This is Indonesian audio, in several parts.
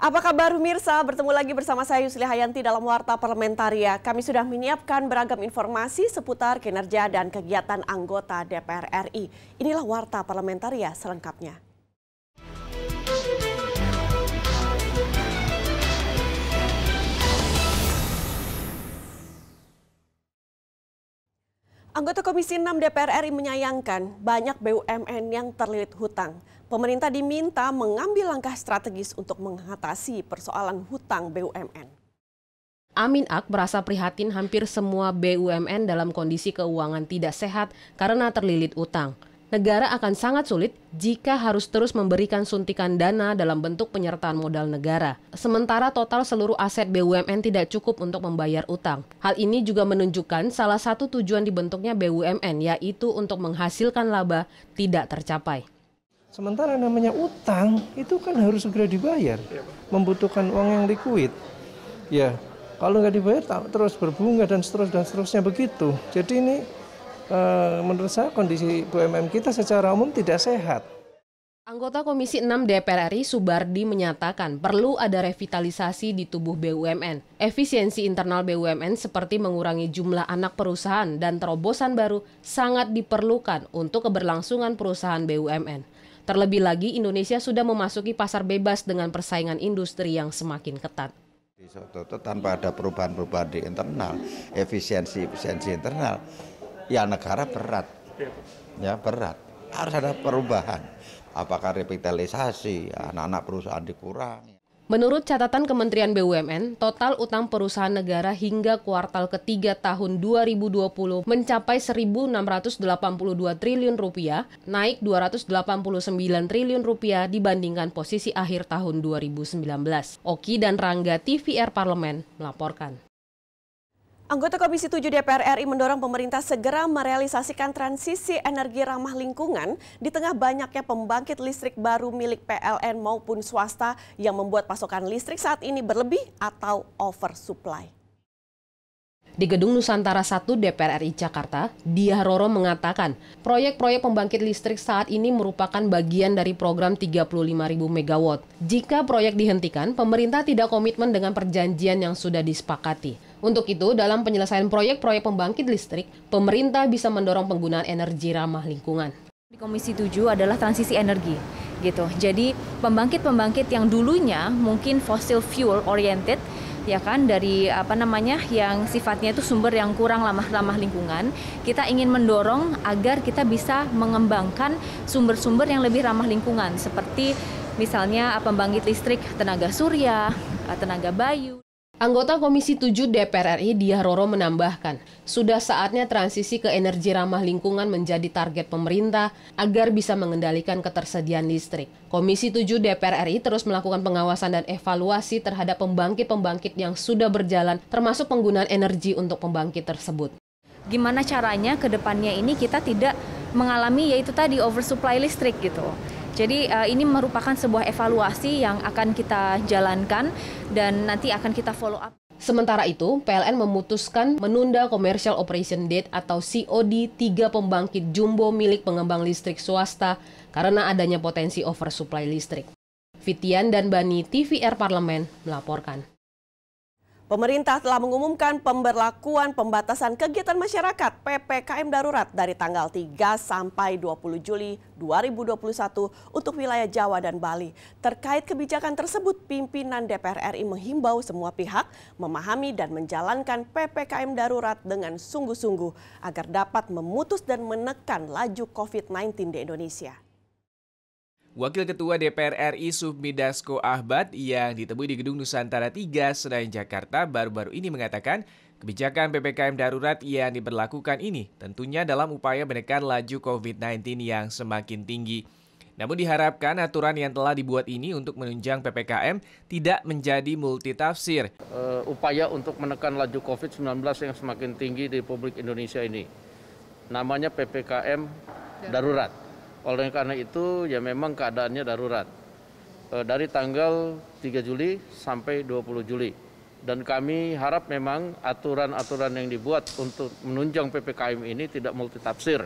Apa kabar pemirsa? Bertemu lagi bersama saya Yusli Hayanti dalam Warta Parlamentaria. Kami sudah menyiapkan beragam informasi seputar kinerja dan kegiatan anggota DPR RI. Inilah Warta Parlamentaria selengkapnya. Anggota Komisi 6 DPR RI menyayangkan banyak BUMN yang terlilit hutang. Pemerintah diminta mengambil langkah strategis untuk mengatasi persoalan hutang BUMN. Amin Ak merasa prihatin hampir semua BUMN dalam kondisi keuangan tidak sehat karena terlilit utang. Negara akan sangat sulit jika harus terus memberikan suntikan dana dalam bentuk penyertaan modal negara. Sementara total seluruh aset BUMN tidak cukup untuk membayar utang. Hal ini juga menunjukkan salah satu tujuan dibentuknya BUMN, yaitu untuk menghasilkan laba tidak tercapai. Sementara namanya utang itu kan harus segera dibayar, membutuhkan uang yang likuid. Ya, kalau nggak dibayar terus berbunga dan seterusnya begitu. Jadi ini menurut saya kondisi BUMN kita secara umum tidak sehat. Anggota Komisi 6 DPR RI Subardi menyatakan perlu ada revitalisasi di tubuh BUMN. Efisiensi internal BUMN seperti mengurangi jumlah anak perusahaan dan terobosan baru sangat diperlukan untuk keberlangsungan perusahaan BUMN. Terlebih lagi Indonesia sudah memasuki pasar bebas dengan persaingan industri yang semakin ketat. Tanpa ada perubahan-perubahan di internal, efisiensi internal, ya negara berat, ya berat. Harus ada perubahan. Apakah revitalisasi, anak-anak perusahaan dikurangi. Menurut catatan Kementerian BUMN, total utang perusahaan negara hingga kuartal ketiga tahun 2020 mencapai 1.682 triliun rupiah, naik 289 triliun rupiah dibandingkan posisi akhir tahun 2019. Oki dan Rangga TVR Parlemen melaporkan. Anggota Komisi 7 DPR RI mendorong pemerintah segera merealisasikan transisi energi ramah lingkungan di tengah banyaknya pembangkit listrik baru milik PLN maupun swasta yang membuat pasokan listrik saat ini berlebih atau oversupply. Di Gedung Nusantara 1 DPR RI Jakarta, Diah Roro mengatakan proyek-proyek pembangkit listrik saat ini merupakan bagian dari program 35.000 MW. Jika proyek dihentikan, pemerintah tidak komitmen dengan perjanjian yang sudah disepakati. Untuk itu, dalam penyelesaian proyek-proyek pembangkit listrik, pemerintah bisa mendorong penggunaan energi ramah lingkungan. Di Komisi 7 adalah transisi energi, gitu. Jadi pembangkit-pembangkit yang dulunya mungkin fossil fuel oriented, ya kan, dari yang sifatnya itu sumber yang kurang ramah lingkungan, kita ingin mendorong agar kita bisa mengembangkan sumber-sumber yang lebih ramah lingkungan, seperti misalnya pembangkit listrik tenaga surya, tenaga bayu. Anggota Komisi 7 DPR RI Diah Roro menambahkan, sudah saatnya transisi ke energi ramah lingkungan menjadi target pemerintah agar bisa mengendalikan ketersediaan listrik. Komisi 7 DPR RI terus melakukan pengawasan dan evaluasi terhadap pembangkit-pembangkit yang sudah berjalan, termasuk penggunaan energi untuk pembangkit tersebut. Gimana caranya ke depannya ini kita tidak mengalami yaitu tadi oversupply listrik gitu. Jadi ini merupakan sebuah evaluasi yang akan kita jalankan dan nanti akan kita follow up. Sementara itu, PLN memutuskan menunda Commercial Operation Date atau COD 3 pembangkit jumbo milik pengembang listrik swasta karena adanya potensi oversupply listrik. Fitian dan Bani TVR Parlemen melaporkan. Pemerintah telah mengumumkan pemberlakuan pembatasan kegiatan masyarakat PPKM darurat dari tanggal 3 sampai 20 Juli 2021 untuk wilayah Jawa dan Bali. Terkait kebijakan tersebut, pimpinan DPR RI menghimbau semua pihak memahami dan menjalankan PPKM darurat dengan sungguh-sungguh agar dapat memutus dan menekan laju COVID-19 di Indonesia. Wakil Ketua DPR RI Sufmi Dasko Ahmad yang ditemui di Gedung Nusantara 3 Senayan Jakarta baru-baru ini mengatakan kebijakan PPKM darurat yang diberlakukan ini tentunya dalam upaya menekan laju COVID-19 yang semakin tinggi. Namun diharapkan aturan yang telah dibuat ini untuk menunjang PPKM tidak menjadi multitafsir. Upaya untuk menekan laju COVID-19 yang semakin tinggi di Republik Indonesia ini. Namanya PPKM darurat. Oleh karena itu, ya memang keadaannya darurat. Dari tanggal 3 Juli sampai 20 Juli. Dan kami harap memang aturan-aturan yang dibuat untuk menunjang PPKM ini tidak multitafsir.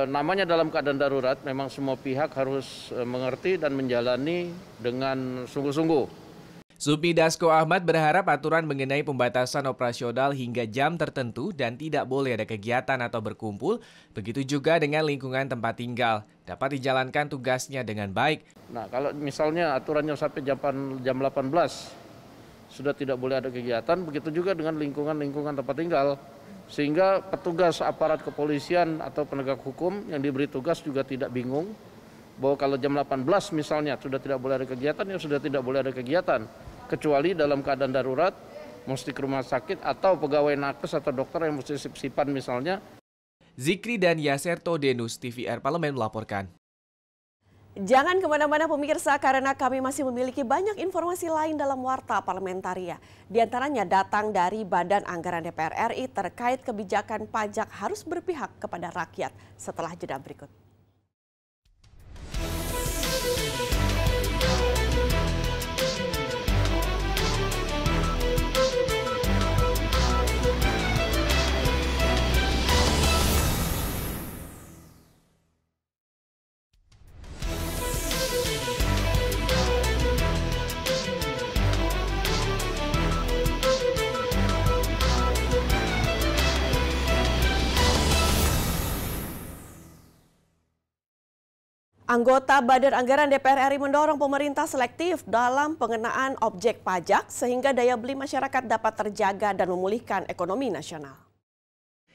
Namanya dalam keadaan darurat, memang semua pihak harus mengerti dan menjalani dengan sungguh-sungguh. Supmi Dasko Ahmad berharap aturan mengenai pembatasan operasional hingga jam tertentu dan tidak boleh ada kegiatan atau berkumpul, begitu juga dengan lingkungan tempat tinggal, dapat dijalankan tugasnya dengan baik. Nah, kalau misalnya aturannya sampai jam 18 sudah tidak boleh ada kegiatan, begitu juga dengan lingkungan tempat tinggal. Sehingga petugas aparat kepolisian atau penegak hukum yang diberi tugas juga tidak bingung bahwa kalau jam 18 misalnya sudah tidak boleh ada kegiatan, ya sudah tidak boleh ada kegiatan. Kecuali dalam keadaan darurat, mesti ke rumah sakit atau pegawai nakes atau dokter yang mesti sip-sipan misalnya. Zikri dan Yaserto Denus, TVR Parlemen melaporkan. Jangan kemana-mana pemirsa, karena kami masih memiliki banyak informasi lain dalam Warta Parlamentaria. Di antaranya datang dari Badan Anggaran DPR RI terkait kebijakan pajak harus berpihak kepada rakyat. Setelah jeda berikut. Anggota Badan Anggaran DPR RI mendorong pemerintah selektif dalam pengenaan objek pajak sehingga daya beli masyarakat dapat terjaga dan memulihkan ekonomi nasional.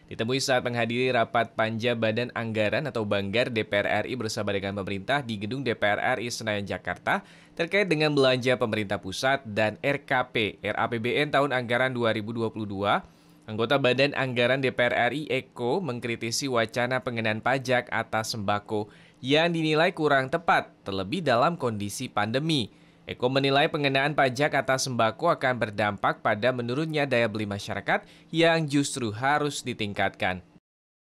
Ditemui saat menghadiri rapat panja Badan Anggaran atau Banggar DPR RI bersama dengan pemerintah di Gedung DPR RI Senayan, Jakarta terkait dengan belanja pemerintah pusat dan RKP RAPBN tahun anggaran 2022, anggota Badan Anggaran DPR RI Eko mengkritisi wacana pengenaan pajak atas sembako yang dinilai kurang tepat, terlebih dalam kondisi pandemi. Eko menilai pengenaan pajak atas sembako akan berdampak pada menurunnya daya beli masyarakat yang justru harus ditingkatkan.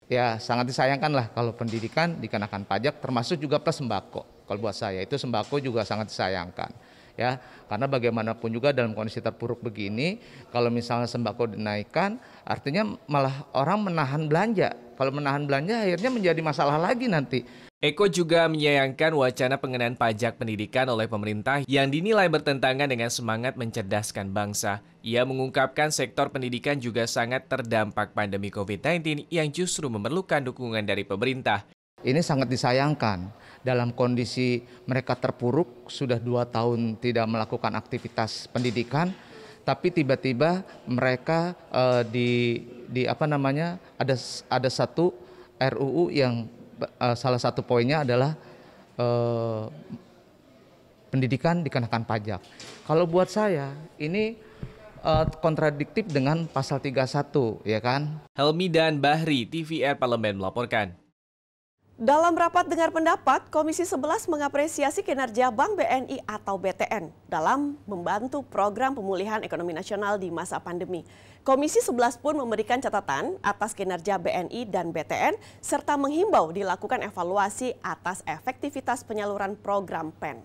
Ya, sangat disayangkan lah kalau pendidikan dikenakan pajak, termasuk juga plus sembako. Kalau buat saya itu sembako juga sangat disayangkan. Ya, karena bagaimanapun juga dalam kondisi terpuruk begini, kalau misalnya sembako dinaikkan, artinya malah orang menahan belanja. Kalau menahan belanja akhirnya menjadi masalah lagi nanti. Eko juga menyayangkan wacana pengenaan pajak pendidikan oleh pemerintah yang dinilai bertentangan dengan semangat mencerdaskan bangsa. Ia mengungkapkan sektor pendidikan juga sangat terdampak pandemi COVID-19 yang justru memerlukan dukungan dari pemerintah. Ini sangat disayangkan dalam kondisi mereka terpuruk, sudah 2 tahun tidak melakukan aktivitas pendidikan, tapi tiba-tiba mereka ada satu RUU yang salah satu poinnya adalah pendidikan dikenakan pajak. Kalau buat saya ini kontradiktif dengan pasal 31, ya kan? Helmi dan Bahri, TVR Parlemen melaporkan. Dalam rapat dengar pendapat, Komisi 11 mengapresiasi kinerja Bank BNI atau BTN dalam membantu program pemulihan ekonomi nasional di masa pandemi. Komisi 11 pun memberikan catatan atas kinerja BNI dan BTN serta menghimbau dilakukan evaluasi atas efektivitas penyaluran program PEN.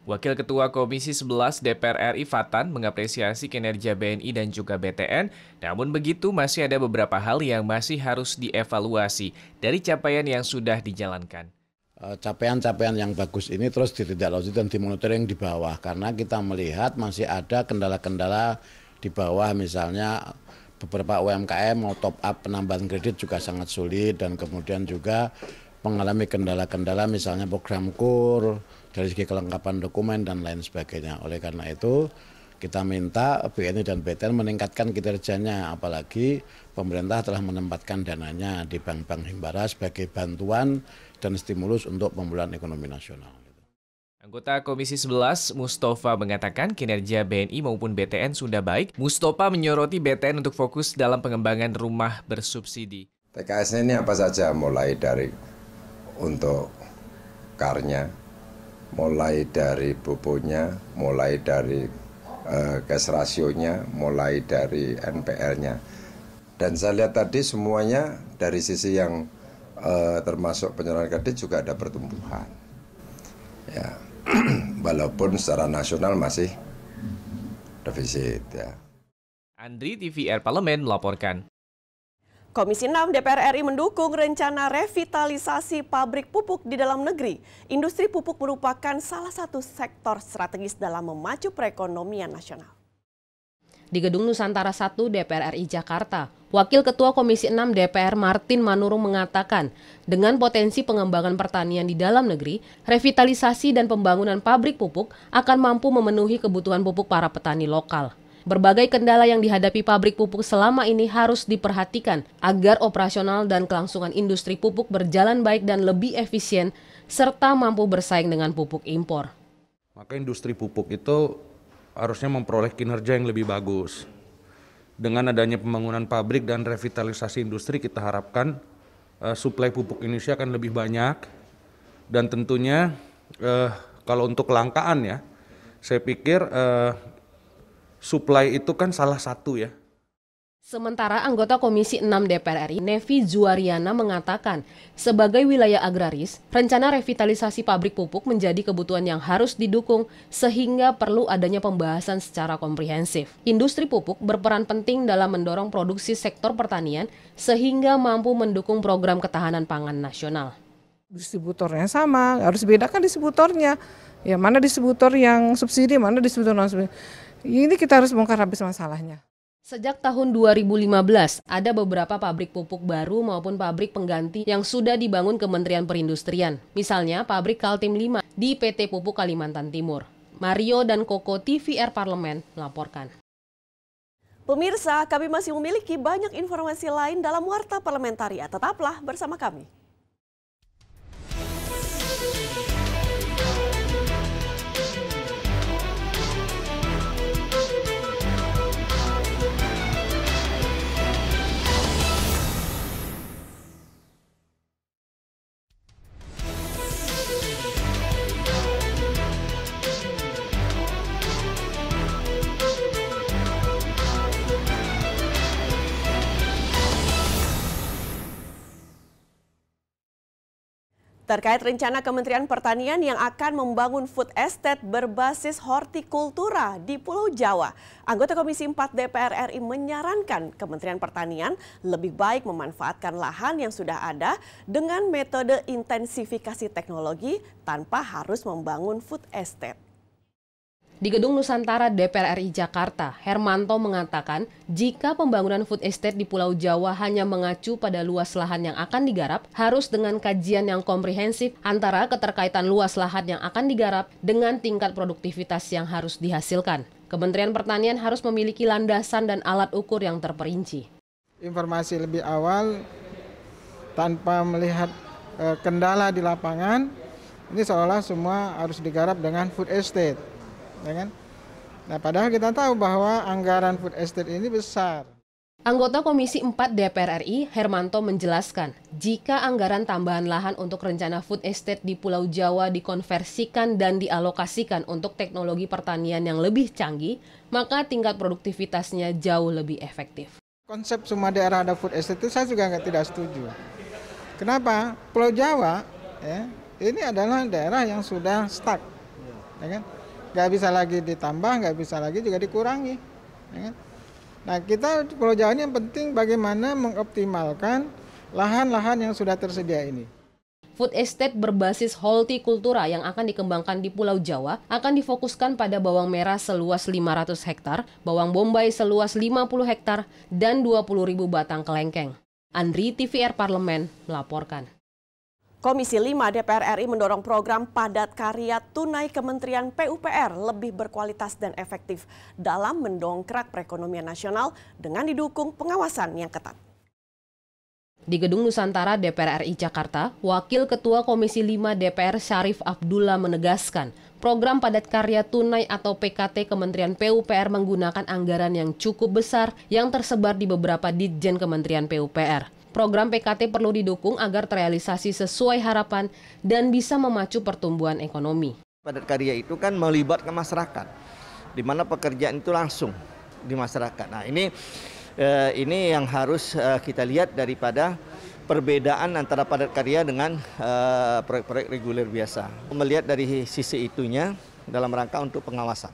Wakil Ketua Komisi 11 DPR RI Fatan mengapresiasi kinerja BNI dan juga BTN, namun begitu masih ada beberapa hal yang masih harus dievaluasi dari capaian yang sudah dijalankan. Capaian-capaian yang bagus ini terus ditindaklanjuti dan dimonitoring di bawah, karena kita melihat masih ada kendala-kendala di bawah, misalnya beberapa UMKM mau top up penambahan kredit juga sangat sulit, dan kemudian juga mengalami kendala-kendala misalnya program KUR, dari segi kelengkapan dokumen dan lain sebagainya. Oleh karena itu kita minta BNI dan BTN meningkatkan kinerjanya, apalagi pemerintah telah menempatkan dananya di bank-bank himbara sebagai bantuan dan stimulus untuk pemulihan ekonomi nasional. Anggota Komisi 11, Mustafa, mengatakan kinerja BNI maupun BTN sudah baik. Mustafa menyoroti BTN untuk fokus dalam pengembangan rumah bersubsidi. TKS-nya ini apa saja, mulai dari untuk karnya, mulai dari bubunya, mulai dari cash rasionya, mulai dari NPL-nya. Dan saya lihat tadi semuanya dari sisi yang termasuk penyaluran kredit juga ada pertumbuhan. Ya, walaupun secara nasional masih defisit. Ya. Andri, TVR Parlemen melaporkan. Komisi 6 DPR RI mendukung rencana revitalisasi pabrik pupuk di dalam negeri. Industri pupuk merupakan salah satu sektor strategis dalam memacu perekonomian nasional. Di Gedung Nusantara 1 DPR RI Jakarta, Wakil Ketua Komisi 6 DPR Martin Manurung mengatakan, dengan potensi pengembangan pertanian di dalam negeri, revitalisasi dan pembangunan pabrik pupuk akan mampu memenuhi kebutuhan pupuk para petani lokal. Berbagai kendala yang dihadapi pabrik pupuk selama ini harus diperhatikan agar operasional dan kelangsungan industri pupuk berjalan baik dan lebih efisien, serta mampu bersaing dengan pupuk impor. Maka industri pupuk itu harusnya memperoleh kinerja yang lebih bagus. Dengan adanya pembangunan pabrik dan revitalisasi industri, kita harapkan suplai pupuk Indonesia akan lebih banyak. Dan tentunya kalau untuk kelangkaan ya, saya pikir suplai itu kan salah satu ya. Sementara anggota Komisi 6 DPR RI, Nevi Zuariana mengatakan, sebagai wilayah agraris, rencana revitalisasi pabrik pupuk menjadi kebutuhan yang harus didukung sehingga perlu adanya pembahasan secara komprehensif. Industri pupuk berperan penting dalam mendorong produksi sektor pertanian sehingga mampu mendukung program ketahanan pangan nasional. Distributornya sama, harus bedakan distributornya. Ya, mana distributor yang subsidi, mana distributor non subsidi. Ini kita harus bongkar habis masalahnya. Sejak tahun 2015, ada beberapa pabrik pupuk baru maupun pabrik pengganti yang sudah dibangun Kementerian Perindustrian. Misalnya pabrik Kaltim 5 di PT Pupuk Kalimantan Timur. Mario dan Koko TVR Parlemen melaporkan. Pemirsa, kami masih memiliki banyak informasi lain dalam Warta Parlamentaria. Tetaplah bersama kami. Terkait rencana Kementerian Pertanian yang akan membangun food estate berbasis hortikultura di Pulau Jawa, anggota Komisi 4 DPR RI menyarankan Kementerian Pertanian lebih baik memanfaatkan lahan yang sudah ada dengan metode intensifikasi teknologi tanpa harus membangun food estate. Di Gedung Nusantara DPR RI Jakarta, Hermanto mengatakan jika pembangunan food estate di Pulau Jawa hanya mengacu pada luas lahan yang akan digarap, harus dengan kajian yang komprehensif antara keterkaitan luas lahan yang akan digarap dengan tingkat produktivitas yang harus dihasilkan. Kementerian Pertanian harus memiliki landasan dan alat ukur yang terperinci. Informasi lebih awal tanpa melihat kendala di lapangan, ini seolah semua harus digarap dengan food estate. Ya kan? Nah, padahal kita tahu bahwa anggaran food estate ini besar. Anggota Komisi 4 DPR RI, Hermanto menjelaskan, jika anggaran tambahan lahan untuk rencana food estate di Pulau Jawa dikonversikan dan dialokasikan untuk teknologi pertanian yang lebih canggih, maka tingkat produktivitasnya jauh lebih efektif. Konsep semua daerah ada food estate itu saya juga tidak setuju. Kenapa? Pulau Jawa ya, ini adalah daerah yang sudah stuck. Ya kan? Nggak bisa lagi ditambah, nggak bisa lagi juga dikurangi. Ya kan? Nah, kita di Pulau Jawa ini yang penting bagaimana mengoptimalkan lahan-lahan yang sudah tersedia ini. Food estate berbasis hortikultura yang akan dikembangkan di Pulau Jawa akan difokuskan pada bawang merah seluas 500 hektar, bawang bombay seluas 50 hektar, dan 20.000 batang kelengkeng. Andri TVR Parlemen melaporkan. Komisi 5 DPR RI mendorong program padat karya tunai Kementerian PUPR lebih berkualitas dan efektif dalam mendongkrak perekonomian nasional dengan didukung pengawasan yang ketat. Di Gedung Nusantara DPR RI Jakarta, Wakil Ketua Komisi 5 DPR Syarif Abdullah menegaskan, program padat karya tunai atau PKT Kementerian PUPR menggunakan anggaran yang cukup besar yang tersebar di beberapa ditjen Kementerian PUPR. Program PKT perlu didukung agar terrealisasi sesuai harapan dan bisa memacu pertumbuhan ekonomi. Padat karya itu kan melibatkan masyarakat, di mana pekerjaan itu langsung di masyarakat. Nah, ini yang harus kita lihat daripada perbedaan antara padat karya dengan proyek-proyek reguler biasa. Melihat dari sisi itunya dalam rangka untuk pengawasan.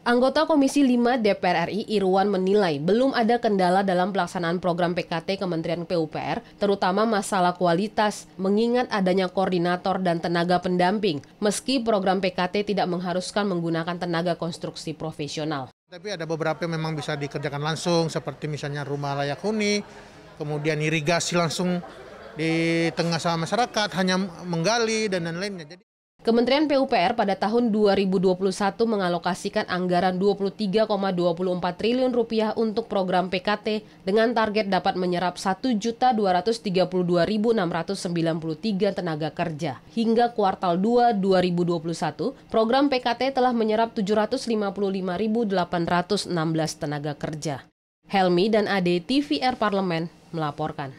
Anggota Komisi 5 DPR RI Irwan menilai belum ada kendala dalam pelaksanaan program PKT Kementerian PUPR, terutama masalah kualitas, mengingat adanya koordinator dan tenaga pendamping, meski program PKT tidak mengharuskan menggunakan tenaga konstruksi profesional. Tapi ada beberapa yang memang bisa dikerjakan langsung, seperti misalnya rumah layak huni, kemudian irigasi langsung di tengah sama masyarakat, hanya menggali dan lain-lainnya. Kementerian PUPR pada tahun 2021 mengalokasikan anggaran Rp23,24 triliun untuk program PKT dengan target dapat menyerap 1.232.693 tenaga kerja. Hingga kuartal 2 2021, program PKT telah menyerap 755.816 tenaga kerja. Helmi dan Ade, TVR Parlemen, melaporkan.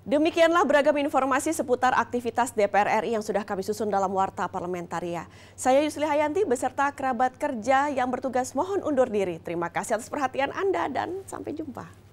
Demikianlah beragam informasi seputar aktivitas DPR RI yang sudah kami susun dalam Warta Parlamentaria. Saya Yusli Hayanti beserta kerabat kerja yang bertugas mohon undur diri. Terima kasih atas perhatian Anda dan sampai jumpa.